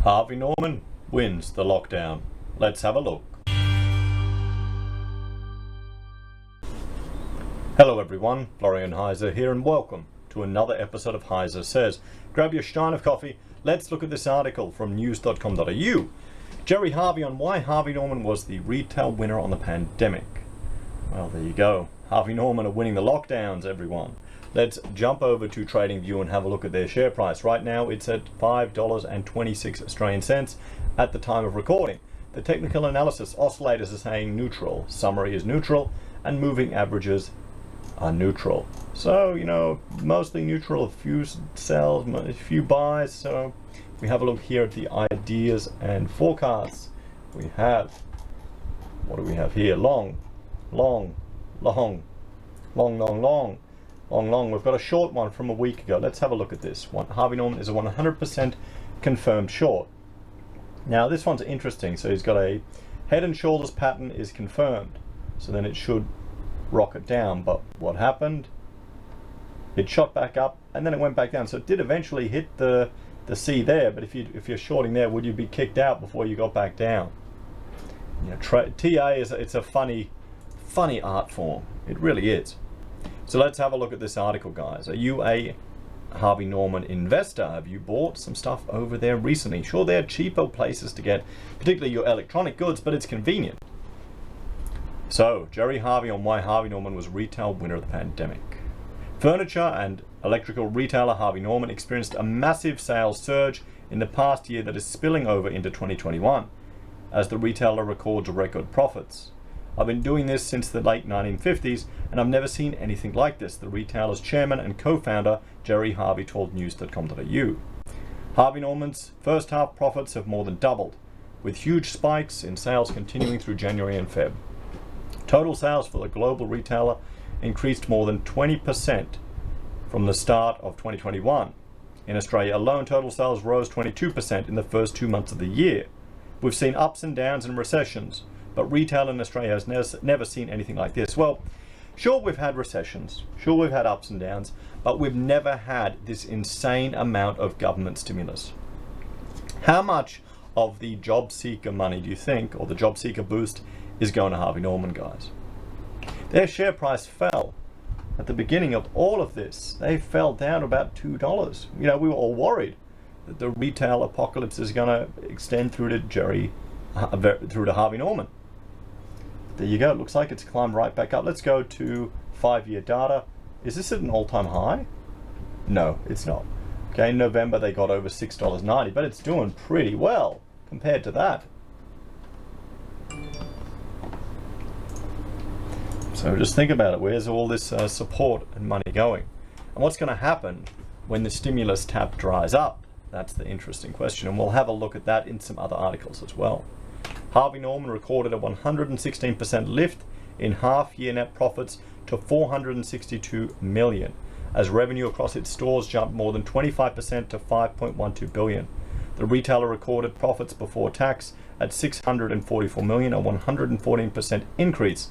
Harvey Norman wins the lockdown. Let's have a look. Hello everyone, Florian.heise here and welcome to another episode of HeiseSays. Grab your stein of coffee, let's look at this article from news.com.au. Jerry Harvey on why Harvey Norman was the retail winner on the pandemic. Well, there you go. Harvey Norman are winning the lockdowns, everyone. Let's jump over to TradingView and have a look at their share price. Right now it's at $5.26 Australian cents at the time of recording. The technical analysis oscillators are saying neutral, summary is neutral, and moving averages are neutral. So, you know, mostly neutral, a few sells, a few buys. So we have a look here at the ideas and forecasts. We have, what do we have here? Long. We've got a short one from a week ago. Let's have a look at this one. Harvey Norman is a 100% confirmed short. Now this one's interesting. So he's got a head and shoulders pattern is confirmed. So then it should rocket down. But what happened? It shot back up and then it went back down. So it did eventually hit the C there. But if you're shorting there, would you be kicked out before you got back down? You know, TA it's a funny art form. It really is. So let's have a look at this article, guys. Are you a Harvey Norman investor? Have you bought some stuff over there recently? Sure, they're cheaper places to get, particularly your electronic goods, but it's convenient. So, Jerry Harvey on why Harvey Norman was retail winner of the pandemic. Furniture and electrical retailer Harvey Norman experienced a massive sales surge in the past year that is spilling over into 2021, as the retailer records record profits. I've been doing this since the late 1950s and I've never seen anything like this, the retailer's chairman and co-founder Jerry Harvey told news.com.au. Harvey Norman's first half profits have more than doubled, with huge spikes in sales continuing through January and Feb. Total sales for the global retailer increased more than 20% from the start of 2021. In Australia alone, total sales rose 22% in the first 2 months of the year. We've seen ups and downs and recessions, but retail in Australia has never seen anything like this. Well, sure, we've had recessions, sure, we've had ups and downs, but we've never had this insane amount of government stimulus. How much of the job seeker money do you think, or the job seeker boost, is going to Harvey Norman, guys? Their share price fell at the beginning of all of this. They fell down about $2. You know, we were all worried that the retail apocalypse is going to extend through to Harvey Norman. There you go. It looks like it's climbed right back up. Let's go to 5-year data. Is this at an all-time high? No, it's not. Okay, in November they got over $6.90, but it's doing pretty well compared to that. So just think about it. Where's all this support and money going? And what's going to happen when the stimulus tap dries up? That's the interesting question, and we'll have a look at that in some other articles as well. Harvey Norman recorded a 116% lift in half-year net profits to $462 million, as revenue across its stores jumped more than 25% to $5.12 billion. The retailer recorded profits before tax at $644 million, a 114% increase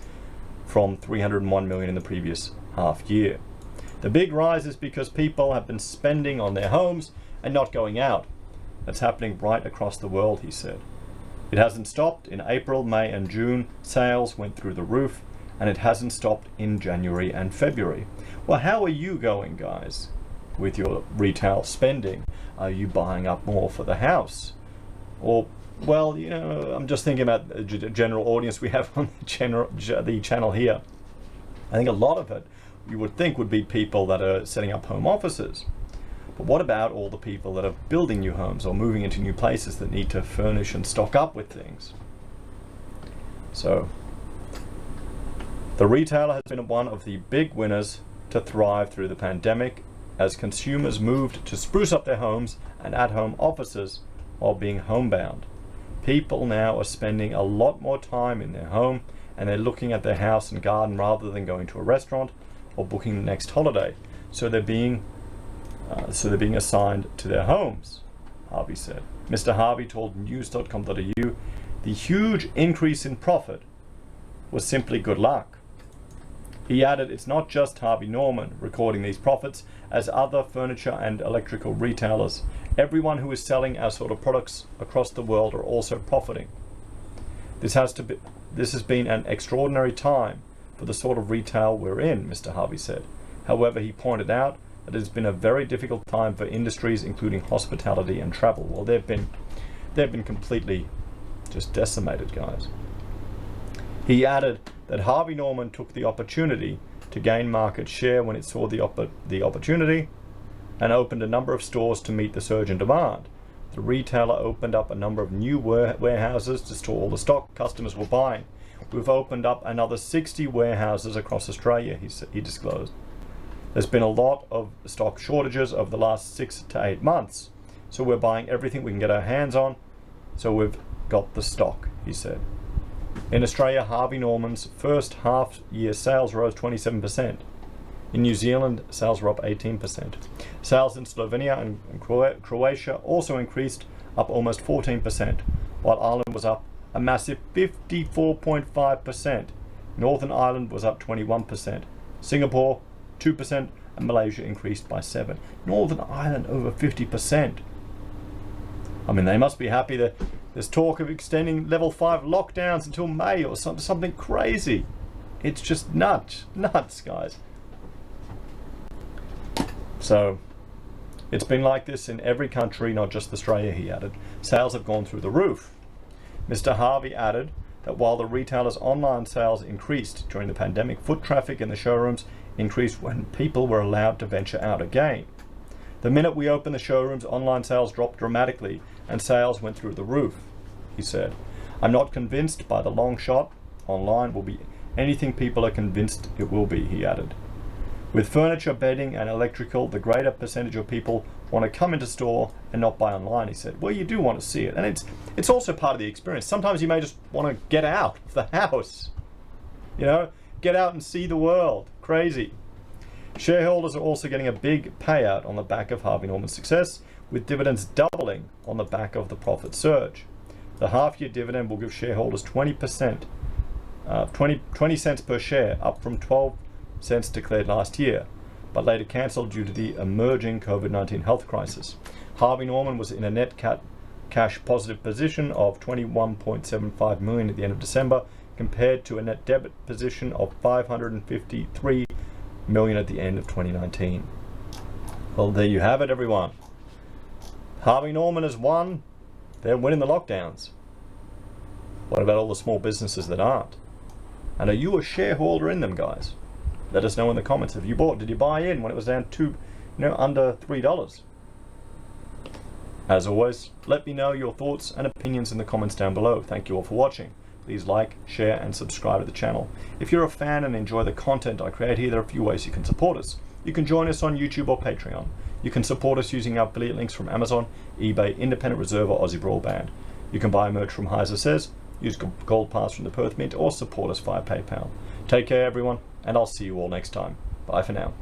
from $301 million in the previous half year. The big rise is because people have been spending on their homes and not going out. That's happening right across the world, he said. It hasn't stopped. In April, May and June, sales went through the roof, and it hasn't stopped in January and February. Well, how are you going, guys, with your retail spending? Are you buying up more for the house? Or, well, you know, I'm just thinking about the general audience we have on the channel here. I think a lot of it, you would think, would be people that are setting up home offices. But what about all the people that are building new homes or moving into new places that need to furnish and stock up with things? So, the retailer has been one of the big winners to thrive through the pandemic as consumers moved to spruce up their homes and at-home offices while being homebound. People now are spending a lot more time in their home and they're looking at their house and garden rather than going to a restaurant or booking the next holiday. So they're being assigned to their homes, Harvey said. Mr. Harvey told news.com.au the huge increase in profit was simply good luck. He added, it's not just Harvey Norman recording these profits, as other furniture and electrical retailers. Everyone who is selling our sort of products across the world are also profiting. This has been an extraordinary time for the sort of retail we're in, Mr. Harvey said. However, he pointed out that it has been a very difficult time for industries including hospitality and travel. Well, they've been completely just decimated, guys. He added that Harvey Norman took the opportunity to gain market share when it saw the opportunity and opened a number of stores to meet the surge in demand. The retailer opened up a number of new warehouses to store all the stock customers were buying. We've opened up another 60 warehouses across Australia, he disclosed. There's been a lot of stock shortages over the last 6 to 8 months, so we're buying everything we can get our hands on, so we've got the stock, he said. In Australia, Harvey Norman's first half-year sales rose 27%. In New Zealand, sales were up 18%. Sales in Slovenia and Croatia also increased, up almost 14%, while Ireland was up a massive 54.5%. Northern Ireland was up 21%. Singapore, 2%, and Malaysia increased by 7%. Northern Ireland over 50%. I mean, they must be happy that there's talk of extending level 5 lockdowns until May or something crazy. It's just nuts, guys. So, it's been like this in every country, not just Australia, he added. Sales have gone through the roof. Mr. Harvey added that while the retailer's online sales increased during the pandemic, foot traffic in the showrooms increased when people were allowed to venture out again. The minute we opened the showrooms, online sales dropped dramatically and sales went through the roof, he said. I'm not convinced by the long shot online will be anything people are convinced it will be, he added. With furniture, bedding and electrical, the greater percentage of people want to come into store and not buy online, he said. Well, you do want to see it, and it's also part of the experience. Sometimes you may just want to get out of the house, you know, get out and see the world. Crazy. Shareholders are also getting a big payout on the back of Harvey Norman's success, with dividends doubling on the back of the profit surge. The half-year dividend will give shareholders 20 cents per share, up from 12 cents declared last year, but later cancelled due to the emerging COVID-19 health crisis. Harvey Norman was in a net cash positive position of $21.75 million at the end of December, compared to a net debit position of $553 million at the end of 2019. Well, there you have it, everyone. Harvey Norman has won. They're winning the lockdowns. What about all the small businesses that aren't? And are you a shareholder in them, guys? Let us know in the comments. Have you bought? Did you buy in when it was down to, under $3? As always, let me know your thoughts and opinions in the comments down below. Thank you all for watching. Please like, share, and subscribe to the channel. If you're a fan and enjoy the content I create here, there are a few ways you can support us. You can join us on YouTube or Patreon. You can support us using our affiliate links from Amazon, eBay, Independent Reserve, or AussieBroadband. You can buy merch from HeiseSays, use Gold Pass from the Perth Mint, or support us via PayPal. Take care, everyone, and I'll see you all next time. Bye for now.